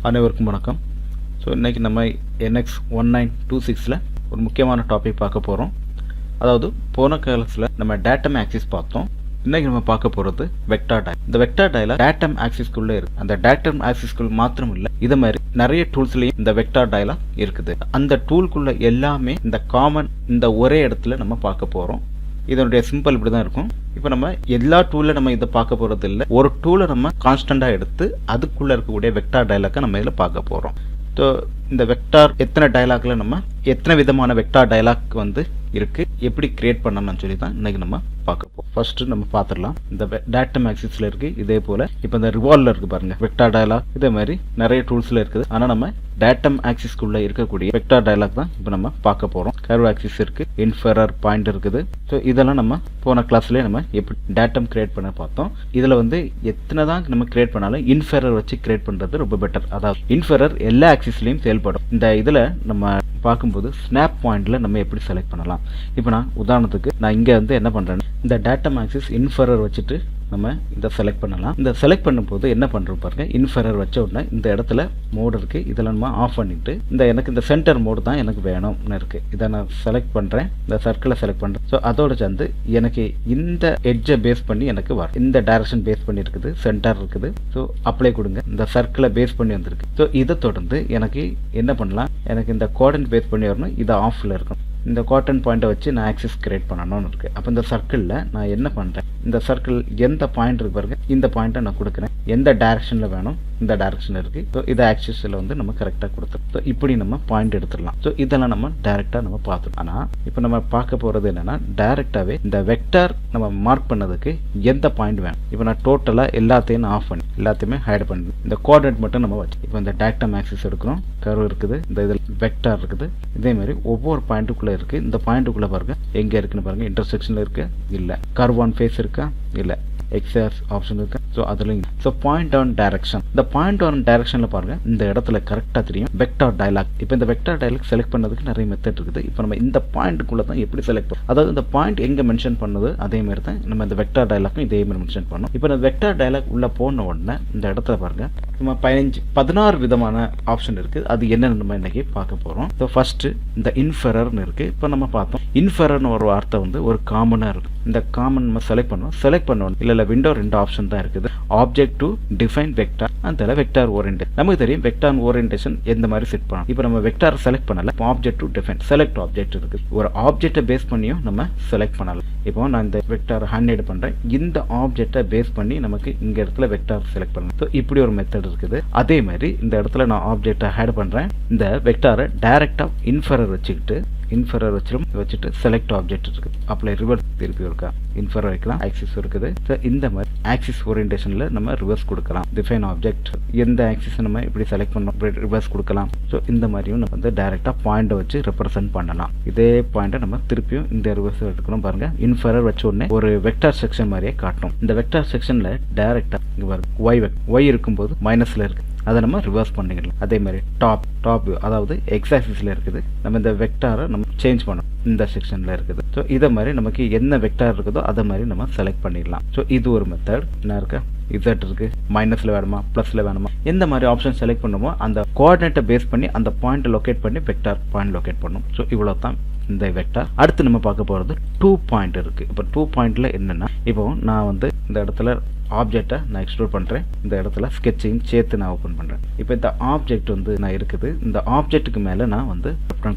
அனைவருக்கும் வணக்கம். ஸோ இன்றைக்கி நம்ம NX 1926 ஒரு முக்கியமான டாபிக் பார்க்க போகிறோம். அதாவது போன கிளாஸில் நம்ம டேட்டம் ஆக்சிஸ் பார்த்தோம். இன்றைக்கி நம்ம பார்க்க போகிறது வெக்டார் டயலாக். இந்த வெக்டார் டயலாக் டேட்டம் ஆக்சிஸ்க்குள்ளே இருக்குது. அந்த டேட்டம் ஆக்சிஸ்க்குள்ள மாத்திரம் இல்லை, இதை மாதிரி நிறைய டூல்ஸ்லேயும் இந்த வெக்டார் டயலாக் இருக்குது. அந்த டூல்குள்ளே எல்லாமே இந்த காமன் இந்த ஒரே இடத்துல நம்ம பார்க்க போகிறோம். இதனுடைய சிம்பிள் இப்படி தான் இருக்கும். இப்போ நம்ம எல்லா டூலில் நம்ம இதை பார்க்க போகிறது இல்லை. ஒரு டூலை நம்ம கான்ஸ்டண்டாக எடுத்து அதுக்குள்ளே இருக்கக்கூடிய வெக்டார் டயலாக்கை நம்ம இதில் பார்க்க போகிறோம். ஸோ இந்த வெக்டார் எத்தனை டயலாக்ல நம்ம எத்தனை விதமான வெக்டார் டயலாக் இருக்கு, எப்படி கிரியேட் பண்ணணும்னு சொல்லி தான் இன்னைக்கு நம்ம பார்க்க போகிறோம். ஃபர்ஸ்ட் நம்ம பார்த்துடலாம். இந்த டேட்டம் ஆக்சிஸ்ல இருக்கு. இதே போல இப்போ இந்த ரிவால்வ்ல இருக்கு பாருங்க, வெக்டார் டயலாக். இதே மாதிரி நிறைய டூல்ஸ்ல இருக்குது. ஆனால் நம்ம டேட்டம் ஆக்சிஸ்க்குள்ள இருக்கக்கூடிய வெக்டார் டயலாக் தான் இப்போ நம்ம பார்க்க போறோம். கர்வ் ஆக்சிஸ் இருக்கு, இன்ஃபெரர் பாயிண்ட் இருக்குது. ஸோ இதெல்லாம் நம்ம போன கிளாஸ்லேயே நம்ம எப்படி டேட்டம் கிரியேட் பண்ண பார்த்தோம். இதில் எத்தனை தான் நம்ம கிரியேட் பண்ணாலும் இன்ஃபெரர் வச்சு கிரியேட் பண்ணுறது ரொம்ப பெட்டர். அதாவது இன்ஃபெரர் எல்லா ஆக்சிஸ்லையும் செயல்படும். இந்த இதில் நம்ம பார்க்கும்போது ஸ்னாப் பாயிண்ட்ல நம்ம எப்படி செலக்ட் பண்ணலாம். இப்போ நான் உதாரணத்துக்கு நான் இங்கே என்ன பண்ணுறேன்னு இந்த டேட்டம் ஆக்சிஸ் இன்ஃபெரர் வச்சுட்டு நம்ம இதை செலக்ட் பண்ணலாம். இந்த செலக்ட் பண்ணும்போது என்ன பண்ணுறோம் பாருங்க, இன்ஃபெரர் வச்ச உடனே இந்த இடத்துல மோடு இருக்குது. இதெல்லாம் நம்ம ஆஃப் பண்ணிட்டு எனக்கு இந்த சென்டர் மோடு தான் எனக்கு வேணும்னு இருக்குது. இதை நான் செலக்ட் பண்ணுறேன், இந்த சர்க்கிளை செலக்ட் பண்ணுறேன். ஸோ அதோட சேர்ந்து எனக்கு இந்த எட்ஜை பேஸ் பண்ணி எனக்கு வரும். இந்த டைரக்ஷன் பேஸ் பண்ணி இருக்குது, சென்டர் இருக்குது. ஸோ அப்ளை கொடுங்க. இந்த சர்க்கிளை பேஸ் பண்ணி வந்திருக்கு. ஸோ இதை தொடர்ந்து எனக்கு என்ன பண்ணலாம், எனக்கு இந்த கோஆர்டினேட் பேஸ் பண்ணி வரணும். இது ஆஃபில் இருக்கும். இந்த காட்டன் பாயிண்ட்டை வச்சு நான் ஆக்சிஸ் கிரியேட் பண்ணணும்னு இருக்குது. அப்போ இந்த சர்க்கிளில் நான் என்ன பண்ணுறேன், இந்த சர்க்கிள் எந்த பாயிண்ட் இருக்கு பாருங்க, இந்த பாயிண்ட்டை நான் கொடுக்குறேன். எந்த டைரக்ஷனில் வேணும், இந்த டைரக்ஷனில் இருக்குது. ஸோ இதை ஆக்சிஸில் நம்ம கரெக்டாக கொடுத்துருவோம். ஸோ இப்படி நம்ம பாயிண்ட் எடுத்துடலாம். ஸோ இதெல்லாம் நம்ம டைரெக்டாக நம்ம பார்த்துருவோம். ஆனால் இப்போ நம்ம பார்க்க போகிறது என்னென்னா, டைரெக்டாகவே இந்த வெக்டார் நம்ம மார்க் பண்ணதுக்கு எந்த பாயிண்ட் வேணும். இப்போ நான் டோட்டலாக எல்லாத்தையும் நான் ஆஃப் பண்ணி எல்லாத்தையுமே ஹைட் பண்ணி இந்த கோஆர்டினேட் மட்டும் நம்ம வச்சு இப்போ இந்த டேட்டம் ஆக்சிஸ் எடுக்கிறோம். கர்வ் இருக்குது, இந்த இதில் வெக்டார் இருக்குது. இதே மாதிரி ஒவ்வொரு பாயிண்ட்டுக்குள்ளே இருக்குது. இந்த பாயிண்ட்டுக்குள்ளே பாருங்க எங்கே இருக்குன்னு பாருங்க, இன்டர்செக்ஷனில் இருக்கு இல்லை, கர்வ் ஆன் ஃபேஸ் இருக்கா இல்லை, எக்ஸாக்ஸ் ஆப்ஷன் இருக்கு. ஸோ அதுலையும் ஸோ பாயிண்ட் ஆன் டைரக்ஷன், இந்த பாயிண்ட் ஆன் டைரக்ஷனில் பாருங்க இந்த இடத்துல கரெக்டாக தெரியும் வெக்டார் டயலாக். இப்போ இந்த வெக்டார் டயலாக் செலக்ட் பண்ணதுக்கு நிறைய மெத்தட் இருக்குது. இப்போ நம்ம இந்த பாயிண்ட்டுக்குள்ளே தான் எப்படி செலக்ட் பண்ணும், அதாவது இந்த பாயிண்ட் எங்கே மென்ஷன் பண்ணுது அதே மாதிரி தான் நம்ம இந்த வெக்டார் டயலாக்கும் இதே மாதிரி மென்ஷன் பண்ணோம். இப்போ இந்த வெக்டார் டயலாக் உள்ள போன உடனே இந்த இடத்துல பாருங்க நம்ம 16 விதமான ஆப்ஷன் இருக்குது. அது என்னென்னு நம்ம இன்னைக்கு பார்க்க போகிறோம். ஸோ ஃபர்ஸ்ட் இந்த இன்ஃபெரர்னு இருக்கு. இப்போ நம்ம பார்த்தோம் இன்ஃபெரர்னு ஒரு வார்த்தை ஒரு காமனாக இருக்கும். இந்த காமன் நம்ம செலக்ட் பண்ணோம். செலக்ட் பண்ணோம் இல்லை விண்டோ 2 ஆப்ஷன் தான் இருக்குது. ஆப்ஜெக்ட் டு டிஃபைன் வெக்டார் அந்த வெக்டார் ஓரியன்டேஷன். நமக்கு தெரியும் வெக்டார் ஓரியன்டேஷன் எந்த மாதிரி செட் பண்ணலாம். இப்போ நம்ம வெக்டார் செலக்ட் பண்ணல, object to define select object இருக்குது. ஒரு ஆப்ஜெக்டை பேஸ் பண்ணியும் நம்ம செலக்ட் பண்ணலாம். இப்போ நான் இந்த வெக்டார் ஹேண்ட் பண்றேன். இந்த ஆப்ஜெக்டை பேஸ் பண்ணி நமக்கு இங்க இடத்துல வெக்டார் செலக்ட் பண்ணலாம். ஸோ இப்படி ஒரு மெத்தட் இருக்குது. அதே மாதிரி இந்த இடத்துல நான் ஆப்ஜெக்டை ஹேட் பண்றேன். இந்த வெக்டாரை டைரக்டா இன்ஃபெரர் வச்சுட்டு செலக்ட் ஆப்ஜெக்ட் இருக்குது. அப்ளை ரிவர்ஸ் திருப்பி இருக்கா, இன்ஃபெரர் வைக்கலாம், ஆக்சிஸ் இருக்குது. ஸோ இந்த மாதிரி ஆக்சிஸ் ஓரியன்டேஷன்ல நம்ம ரிவர்ஸ் கொடுக்கலாம். டிஃபைன் ஆப்ஜெக்ட் எந்த ஆக்சிஸ் நம்ம இப்படி செலக்ட் பண்ணோம் ரிவர்ஸ் கொடுக்கலாம். ஸோ இந்த மாதிரியும் நம்ம டைரக்டா பாயிண்ட் வச்சு ரெப்ரசென்ட் பண்ணலாம். இதே பாயிண்ட்டை நம்ம திருப்பியும் இந்த ரிவர்ஸ் எடுக்கணும். பாருங்க இன்ஃபெரர் வச்ச உடனே ஒரு வெக்டார் செக்ஷன் மாதிரியே காட்டும். இந்த வெக்டார் செக்ஷன்ல டைரக்டா ஒய் இருக்கும்போது மைனஸ்ல இருக்கு, அதை நம்ம ரிவர்ஸ் பண்ணிக்கலாம். அதே மாதிரி டாப் அதாவது எக்ஸ் ஆக்சிஸ்ல இருக்குது. நம்ம இந்த வெக்டாரை நம்ம சேஞ்ச் பண்ணணும், இந்த செக்ஷன்ல இருக்குது. ஸோ இதை மாதிரி நமக்கு என்ன வெக்டார் இருக்குதோ அதை மாதிரி நம்ம செலக்ட் பண்ணிடலாம். ஸோ இது ஒரு மெத்தட். என்ன இருக்கு, இசட் இருக்கு, மைனஸ்ல வேணுமா பிளஸ்ல வேணுமா, எந்த மாதிரி ஆப்ஷன் செலக்ட் பண்ணுமோ அந்த கோஆர்டினேட்டை பேஸ் பண்ணி அந்த பாயிண்ட் லொகேட் பண்ணி வெக்டார் பாயிண்ட் லொகேட் பண்ணும். ஸோ இவ்வளோ தான் இந்த வெக்டார். அடுத்து நம்ம பார்க்க போகிறது 2 பாயிண்ட் இருக்கு. இப்போ 2 பாயிண்ட்ல என்னன்னா, இப்போ நான் இந்த இடத்துல ஆப்ஜெக்டை நான் எக்ஸ்ப்ளோர் பண்ணுறேன். இந்த இடத்துல ஸ்கெட்சிங் சேர்த்து நான் ஓப்பன் பண்ணுறேன். இப்போ இந்த ஆப்ஜெக்ட் நான் இருக்குது. இந்த ஆப்ஜெக்ட்டுக்கு மேலே நான்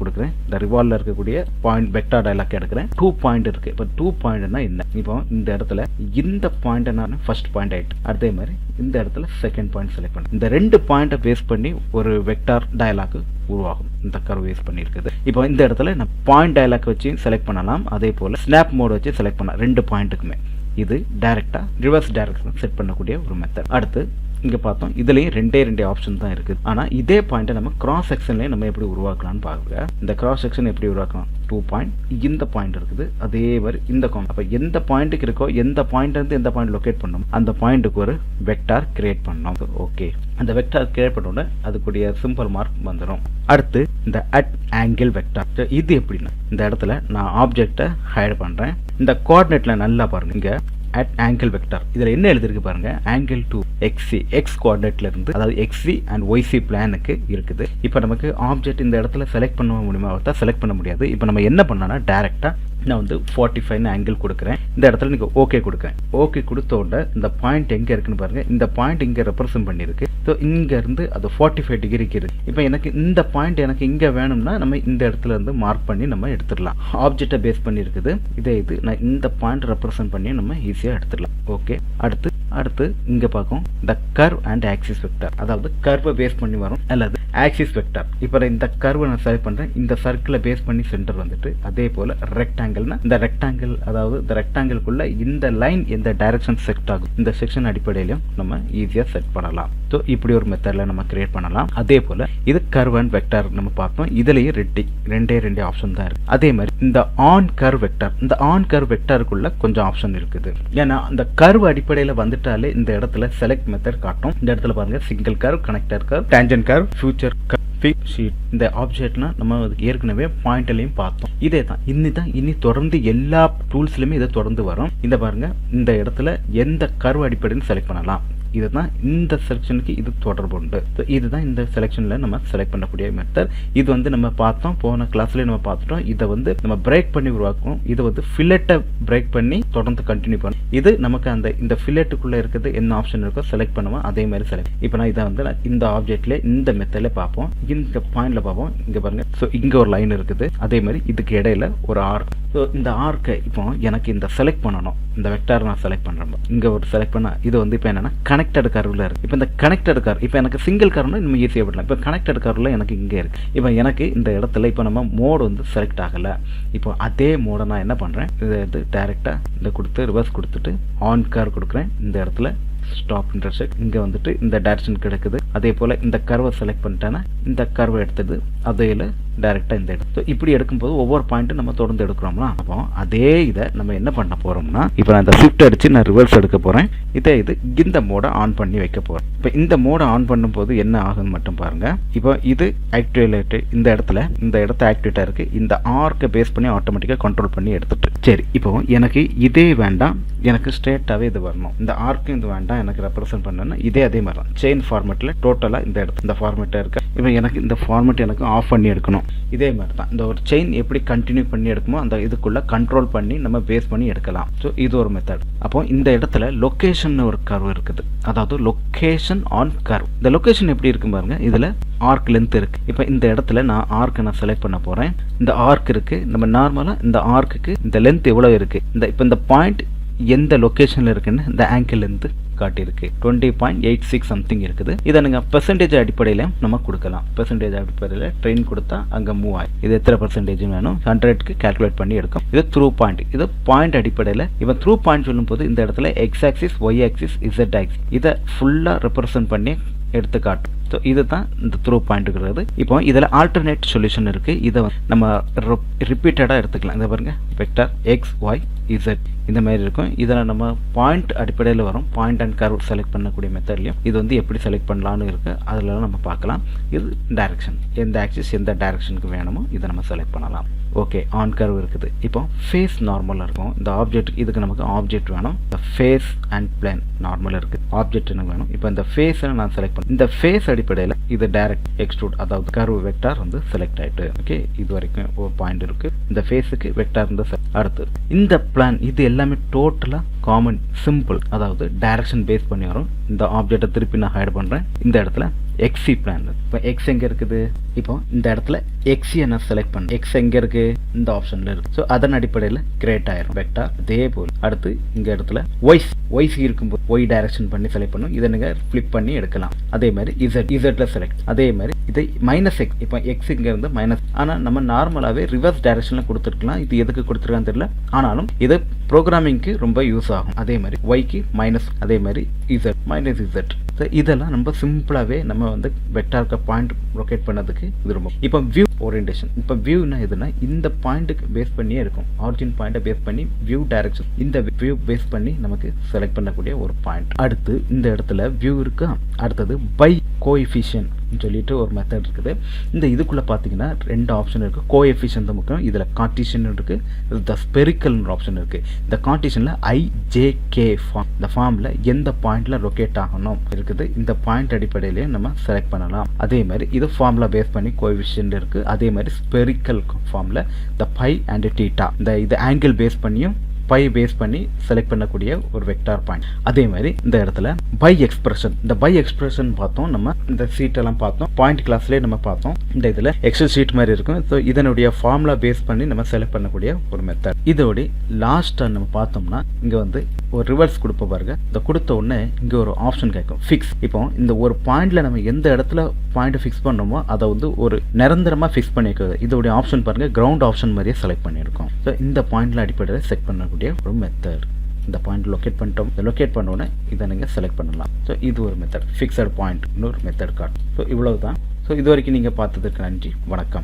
கொடுக்குறேன். இந்த ரிவால்வ்ல இருக்கக்கூடிய பாயிண்ட் வெக்டார் டயலாக் எடுக்கிறேன். 2 பாயிண்ட் இருக்கு. இப்போ 2 பாயிண்ட்னா என்ன, இப்போ இந்த இடத்துல இந்த பாயிண்ட் நான் ஃபர்ஸ்ட் பாயிண்ட் ஆயிட்டு, அதே மாதிரி இந்த இடத்துல செகண்ட் பாயிண்ட் செலக்ட் பண்ணேன். இந்த 2 பாயிண்ட்டை பேஸ் பண்ணி ஒரு வெக்டார் டயலாக் உருவாகும். இந்த கர்வ் பேஸ் பண்ணி இருக்குது. இப்போ இந்த இடத்துல நான் பாயிண்ட் டயலாக் வச்சு செலக்ட் பண்ணலாம். அதே போல ஸ்னாப் மோட் வச்சு செலக்ட் பண்ணலாம் 2 பாயிண்ட்டுக்குமே. இது டைரக்டா ரிவர்ஸ் டைரக்ஷன் செட் பண்ணக்கூடிய ஒரு மெத்தட். அடுத்து இங்க பார்த்தோம் இதுலயும் ரெண்டே ஆப்ஷன் தான் இருக்குது. ஆனா இதே பாயிண்ட்டை நம்ம கிராஸ் செக்ஷன்லயே நம்ம எப்படி உருவாக்கலாம்னு பாருங்க. இந்த கிராஸ் செக்ஷன் எப்படி உருவாக்கலாம், 2 பாயிண்ட் இந்த பாயிண்ட் இருக்குது, அதே மாதிரி இந்த அப்ப எந்த பாயிண்ட்டுக்கு இருக்கோ எந்த பாயிண்ட் இருந்து எந்த பாயிண்ட் லொகேட் பண்ணணும் அந்த பாயிண்ட்டுக்கு ஒரு வெக்டார் கிரியேட் பண்ணணும். ஓகே, அந்த வெக்டார் கிரியேட் பண்ணோட அதுக்குரிய சிம்பிள் மார்க் வந்துடும். அடுத்து இந்த அட் ஆங்கிள் வெக்டார். இது எப்படின்னா, இந்த இடத்துல நான் ஆப்ஜெக்டை ஹைட் பண்றேன். இந்த கோஆர்டினேட்ல நல்லா பாருங்க, இங்க அட் ஆங்கிள் வெக்டார். இதில் என்ன எழுதிருக்கு பாருங்க, ஆங்கிள் டு எக்ஸி எக்ஸ் கோஆர்டினேட்ல இருந்து, அதாவது எக்ஸி அண்ட் ஒய்சி பிளானுக்கு இருக்குது. இப்போ நமக்கு ஆப்ஜெக்ட் இந்த இடத்துல செலக்ட் பண்ண முடியுமா பார்த்தா செலக்ட் பண்ண முடியாது. இப்போ நம்ம என்ன பண்ணோம்னா டைரக்டா நான் வந்து 45 ஆங்கிள் கொடுக்குறேன். இந்த இடத்துல நீங்கள் ஓகே கொடுக்குறேன். ஓகே கொடுத்த உடனே இந்த பாயிண்ட் எங்கே இருக்குன்னு பாருங்க. இந்த பாயிண்ட் இங்கே ரெப்ரசென்ட் பண்ணியிருக்கு. ஸோ இங்கேருந்து அது 45 டிகிரிக்கு இருக்கு. இப்போ எனக்கு இந்த பாயிண்ட் எனக்கு இங்கே வேணும்னா நம்ம இந்த இடத்துல இருந்து மார்க் பண்ணி நம்ம எடுத்துடலாம். ஆப்ஜெக்டை பேஸ் பண்ணி இருக்குது. இது நான் இந்த பாயிண்ட் ரெப்ரசென்ட் பண்ணி நம்ம ஈஸியாக எடுத்துடலாம். ஓகே, அடுத்து இங்கே பார்க்கும் த கர்வ் அண்ட் ஆக்சிஸ் வெக்டார், அதாவது கர்வை பேஸ் பண்ணி வரும் அல்லது ஆக்சிஸ் வெக்டார். இப்போ இந்த கர்வை நான் செலக்ட் பண்ணுறேன். இந்த சர்க்கிளை பேஸ் பண்ணி சென்டர் வந்துட்டு, அதே போல் ரெக்டாங்கிள்னா இந்த ரெக்டாங்கிள், அதாவது இந்த ரெக்டாங்கிள்குள்ள இந்த லைன் எந்த டைரக்ஷன் செட் ஆகும் இந்த செக்ஷன் அடிப்படையிலும் நம்ம ஈஸியாக செட் பண்ணலாம். ஸோ இப்படி ஒரு மெத்தடில் நம்ம கிரியேட் பண்ணலாம். அதே போல் இது கர்வ் அண்ட் வெக்டார் நம்ம பார்த்தோம். இதுலேயே ரெண்டே ஆப்ஷன் தான் இருக்குது. அதே மாதிரி இந்த ஆன் கர்வ் வெக்டார், இந்த ஆன் கர்வ் வெக்டாருக்குள்ள கொஞ்சம் ஆப்ஷன் இருக்குது. ஏன்னா அந்த கர்வ் அடிப்படையில் வந்துட்டாலே இந்த இடத்துல செலக்ட் மெத்தட் காட்டும். இந்த இடத்துல பாருங்க, single curve, connector curve, tangent curve, future curve, sheet. இந்த ஆப்ஜெக்ட்னா நம்ம ஏற்கனவே பாயிண்ட்லையும் பார்த்தோம். இதே தான் இனி தொடர்ந்து எல்லா டூல்ஸ்லையுமே இதை தொடர்ந்து வரும். இந்த பாருங்க, இந்த இடத்துல எந்த கர்வ் அடிப்படைன்னு செலக்ட் பண்ணலாம். இதுதான் இந்த செலெக்ஷனுக்கு இது தொடர்பு உண்டு. ஸோ இதுதான் இந்த செலெக்ஷனில் நம்ம செலக்ட் பண்ணக்கூடிய மெத்தட். இது வந்து நம்ம பார்த்தோம், போன கிளாஸ்லேயே நம்ம பார்த்துட்டோம். இதை வந்து நம்ம பிரேக் பண்ணி உருவாக்கும். இது வந்து ஃபில்லெட்டை பிரேக் பண்ணி தொடர்ந்து கண்டினியூ பண்ணும். இது நமக்கு இந்த ஃபில்லெட்டுக்குள்ளே இருக்கிறது என்ன ஆப்ஷன் இருக்கோ செலக்ட் பண்ணுவோம். அதே மாதிரி செலக்ட். இப்போ நான் இதை வந்து இந்த ஆப்ஜெக்ட்ல இந்த மெத்தடில் பார்ப்போம். இந்த பாயிண்ட்ல பார்ப்போம். இங்கே பாருங்க, ஸோ இங்கே ஒரு லைன் இருக்குது. அதே மாதிரி இதுக்கு இடையில ஒரு ஆர்க். ஸோ இந்த ஆர்க்கை இப்போ எனக்கு இந்த செலக்ட் பண்ணணும். இந்த வெக்டார் நான் செலக்ட் பண்ணுறேன். இங்கே ஒரு செலக்ட் பண்ணால் இது வந்து இப்போ என்னன்னா கனெக்டட் கர்வில் இருக்குது. இப்போ இந்த கனெக்டட் கர்வ், இப்போ எனக்கு சிங்கிள் கர்வ்னா நம்ம ஈஸியாக விடலாம். இப்போ கனெக்டட் கர்வில் எனக்கு இங்கே இருக்குது. இப்போ எனக்கு இந்த இடத்துல இப்போ நம்ம மோடு வந்து செலக்ட் ஆகலை. இப்போ அதே மோடை நான் என்ன பண்ணுறேன், இது டைரெக்டாக இந்த கொடுத்து ரிவர்ஸ் கொடுத்துட்டு ஆன் கர்வ் கொடுக்குறேன். இந்த இடத்துல ஸ்டாப் இன்டர்செக்ட், இங்கே வந்துட்டு இந்த டைரக்ஷன் கிடைக்குது. அதே போல் இந்த கர்வை செலக்ட் பண்ணிட்டேன்னா இந்த கர்வை எடுத்தது அதையில் டைரெக்டாக இந்த இடம். ஸோ இப்படி எடுக்கும்போது ஒவ்வொரு பாயிண்ட்டும் நம்ம தொடர்ந்து எடுக்கிறோம்னா, அப்போ அதே இதை நம்ம என்ன பண்ண போகிறோம்னா, இப்போ நான் இந்த ஷிஃப்ட் அடித்து நான் ரிவர்ஸ் எடுக்க போகிறேன். இது இந்த மோடை ஆன் பண்ணி வைக்க போகிறேன். இப்போ இந்த மோடை ஆன் பண்ணும்போது என்ன ஆகுன்னு மட்டும் பாருங்கள். இப்போ இது ஆக்டிவேட், இந்த இடத்த ஆக்டிவேட்டாக இருக்குது. இந்த ஆர்க்கை பேஸ் பண்ணி ஆட்டோமேட்டிக்காக கண்ட்ரோல் பண்ணி எடுத்துட்டு, சரி இப்போ எனக்கு இதே வேண்டாம், எனக்கு ஸ்ட்ரெயிட்டாகவே இது வரணும். இந்த ஆர்க்கும் இது வேண்டாம், எனக்கு ரெப்ரசென்ட் பண்ணணும்னா அதே மாதிரி தான் செயின் ஃபார்மேட்டில் டோட்டலாக இந்த ஃபார்மேட்டாக இருக்குது. இப்போ எனக்கு இந்த ஃபார்மேட் எனக்கு ஆஃப் பண்ணி எடுக்கணும். இதே மாதிரி தான் இந்த ஒரு செயின் எப்படி கண்டினியூ பண்ணி எடுக்குமோ அந்த இதுக்குள்ள கண்ட்ரோல் பண்ணி நம்ம பேஸ் பண்ணி எடுக்கலாம். ஸோ இது ஒரு மெத்தட். அப்போ இந்த இடத்துல லொக்கேஷன் ஒரு கர்வ் இருக்குது, அதாவது லொக்கேஷன் ஆன் கர்வ். இந்த லொக்கேஷன் எப்படி இருக்கு பாருங்க, இதுல ஆர்க் லென்த் இருக்கு. இப்போ இந்த இடத்துல நான் ஆர்க்கை நான் செலக்ட் பண்ண போறேன். இந்த ஆர்க் இருக்கு. நம்ம நார்மலா இந்த ஆர்க்குக்கு இந்த லென்த் எவ்வளவு இருக்கு, இப்போ இந்த பாயிண்ட் எந்த லொக்கேஷன்ல இருக்குன்னு இந்த ஆங்கிள் லென்த் காட்டியிருக்கு. 20.86 சம்திங் இருக்குது. இதை நீங்கள் பெர்சன்டேஜ் அடிப்படையில் நம்ம கொடுக்கலாம். பெர்சன்டேஜ் அடிப்படையில் ட்ரெயின் கொடுத்தா அங்கே மூவ் ஆகும். இது எத்தனை பெர்சன்டேஜ் வேணும் 100க்கு கால்குலேட் பண்ணி எடுக்கும். இது த்ரூ பாயிண்ட். இது பாயிண்ட் அடிப்படையில் இப்போ த்ரூ பாயிண்ட் சொல்லும்போது இந்த இடத்துல X axis, Y axis, Z axis இதை ஃபுல்லாக ரெப்ரசென்ட் பண்ணி எடுத்து காட்டும். ஸோ இதுதான் இந்த த்ரூ பாயிண்ட்டுங்கிறது. இப்போ இதில் ஆல்டர்னேட் சொல்யூஷன் இருக்குது. இதை நம்ம ரிப்பீட்டடாக எடுத்துக்கலாம். இதை பாருங்க, வெக்டார் எக்ஸ் ஒய் இசட் இந்த மாதிரி இருக்கும். இதில் நம்ம பாயிண்ட் அடிப்படையில் வரும். பாயிண்ட் அண்ட் கர்வ் செலக்ட் பண்ணக்கூடிய மெத்தட்லையும் இது வந்து எப்படி செலக்ட் பண்ணலான்னு இருக்குது. அதிலலாம் நம்ம பார்க்கலாம். இது டைரக்ஷன், எந்த ஆக்சிஸ் எந்த டைரக்ஷனுக்கு வேணுமோ இதை நம்ம செலக்ட் பண்ணலாம். ஓகே, ஆன் கர்வ் இருக்குது. இப்போ ஃபேஸ் நார்மலாக இருக்கும். இந்த ஆப்ஜெக்ட் இதுக்கு நமக்கு ஆப்ஜெக்ட் வேணும். இந்த ஃபேஸ் அண்ட் பிளான் நார்மலாக இருக்குது. ஆப்ஜெக்ட் எனக்கு வேணும். இப்போ இந்த ஃபேஸை நான் செலக்ட் பண்ணேன். இந்த ஃபேஸ் அடிப்படையில் இது டைரக்ட் எக்ஸ்ட்ரூட், அதாவது கர்வ் வெக்டார் வந்து செலக்ட் ஆகிட்டு. ஓகே, இது வரைக்கும் ஒரு பாயிண்ட் இருக்குது. இந்த ஃபேஸுக்கு வெக்டார் இருந்து அடுத்து இந்த பிளான் இது எல்லாமே டோட்டலாக காமன் சிம்பிள், அதாவது டைரக்ஷன் பேஸ் பண்ணி வரும். இந்த ஆப்ஜெக்டை திருப்பி நான் ஹைட் பண்ணுறேன். இந்த இடத்துல எக்ஸி பிளான். இப்போ எக்ஸ் எங்கே இருக்குது, இப்போ இந்த இடத்துல எக்ஸியை நான் செலக்ட் பண்ணேன். எக்ஸ் எங்கே இருக்கு, இந்த ஆப்ஷனில் இருக்கு. ஸோ அதன் அடிப்படையில் கிரியேட் ஆயிரும் வெக்டார். அதே போல் அடுத்து இந்த இடத்துல ஒய்ஸ் இருக்கும்போது ஒய் டைரக்ஷன் பண்ணி செலக்ட் பண்ணும். இதை நீங்கள் ஃபிளிப் பண்ணி எடுக்கலாம். அதே மாதிரி இசட்ல செலக்ட். அதே மாதிரி இதை மைனஸ் எக்ஸ், இப்போ எக்ஸ் இங்கே இருந்து மைனஸ், ஆனால் நம்ம நார்மலாகவே ரிவர்ஸ் டைரக்ஷனில் கொடுத்துருக்கலாம். இது எதுக்கு கொடுத்துருக்கான்னு தெரியல, ஆனாலும் இது ப்ரோக்ராமிங்க்கு ரொம்ப யூஸ் ஆகும். அதே மாதிரி ஒய்க்கு மைனஸ், அதே மாதிரி இசட் மைனஸ் இசட். இதெல்லாம் நம்ம சிம்பிளாகவே நம்ம வந்து வெக்டார்க்கு பாயிண்ட் லொகேட் பண்ணதுக்கு இது ரொம்ப. இப்போ வியூ ஓரியன்டேஷன். இப்போ வியூனா எதுனா இந்த பாயிண்ட்டுக்கு பேஸ் பண்ணியே இருக்கும். ஆரிஜின் பாயிண்ட்டை பேஸ் பண்ணி வியூ டைரக்ஷன், இந்த வியூ பேஸ் பண்ணி நமக்கு செலக்ட் பண்ணக்கூடிய ஒரு பாயிண்ட். அடுத்து இந்த இடத்துல வியூ இருக்கா. அடுத்தது பை கோஎஃபிஷியன்ட். சொல்லிட்டு ஒரு மெத்தட் இருக்குது. இந்த இதுக்குள்ளே பார்த்தீங்கன்னா 2 ஆப்ஷன் இருக்குது. கோஎஃபிஷியன்ட் தான் முக்கியம். இதில் கார்ட்டீசியன் இருக்குது, த ஸ்பெரிக்கல்னு ஆப்ஷன் இருக்குது. இந்த கார்ட்டீசியனில் IJK ஃபார்ம், இந்த ஃபார்மில் எந்த பாயிண்டில் லொக்கேட் ஆகணும் இருக்குது. இந்த பாயிண்ட் அடிப்படையிலேயே நம்ம செலக்ட் பண்ணலாம். அதே மாதிரி இது ஃபார்முலா பேஸ் பண்ணி கோஎஃபிஷியன்ட் இருக்குது. அதே மாதிரி ஸ்பெரிக்கல் ஃபார்மில் த பை அண்ட் தீட்டா, இந்த இது ஆங்கிள் பேஸ் பண்ணியும் பை பேஸ் பண்ணி செலக்ட் பண்ணக்கூடிய ஒரு வெக்டார் பாயிண்ட். அதே மாதிரி இந்த இடத்துல பை எக்ஸ்பிரஷன், இந்த பை எக்ஸ்பிரஷன் பார்த்தோம். நம்ம இந்த சீட் எல்லாம் பார்த்தோம், பாயிண்ட் கிளாஸ்லேயே நம்ம பார்த்தோம். இந்த இதில் எக்ஸல் ஷீட் மாதிரி இருக்கும். ஸோ இதனுடைய ஃபார்முலா பேஸ் பண்ணி நம்ம செலக்ட் பண்ணக்கூடிய ஒரு மெத்தட். இதோட லாஸ்ட்டாக நம்ம பார்த்தோம்னா இங்கே வந்து ஒரு ரிவர்ஸ் கொடுப்ப பாருங்க. இந்த கொடுத்த உடனே இங்கே ஒரு ஆப்ஷன் கேட்கும், ஃபிக்ஸ். இப்போ இந்த ஒரு பாயிண்ட்ல நம்ம எந்த இடத்துல பாயிண்ட் ஃபிக்ஸ் பண்ணோமோ அதை வந்து ஒரு நிரந்தரமாக ஃபிக்ஸ் பண்ணிக்கிறது. இதோடைய ஆப்ஷன் பாருங்க, கிரவுண்ட் ஆப்ஷன் மாதிரியே செலக்ட் பண்ணியிருக்கோம். ஸோ இந்த பாயிண்ட்ல அடிப்படையில் செட் பண்ணக்கூடிய ஒரு மெத்தட். இந்த பாயிண்ட் லொக்கேட் பண்ணிட்டோம். இந்த லொக்கேட் பண்ணோன்னே இதை நீங்கள் செலக்ட் பண்ணலாம். ஸோ இது ஒரு மெத்தட், ஃபிக்ஸட் பாயிண்ட் இன்னொரு மெத்தட் கார்டு. ஸோ இவ்வளவு தான். ஸோ இது வரைக்கும் நீங்கள் பார்த்ததுக்கு நன்றி, வணக்கம்.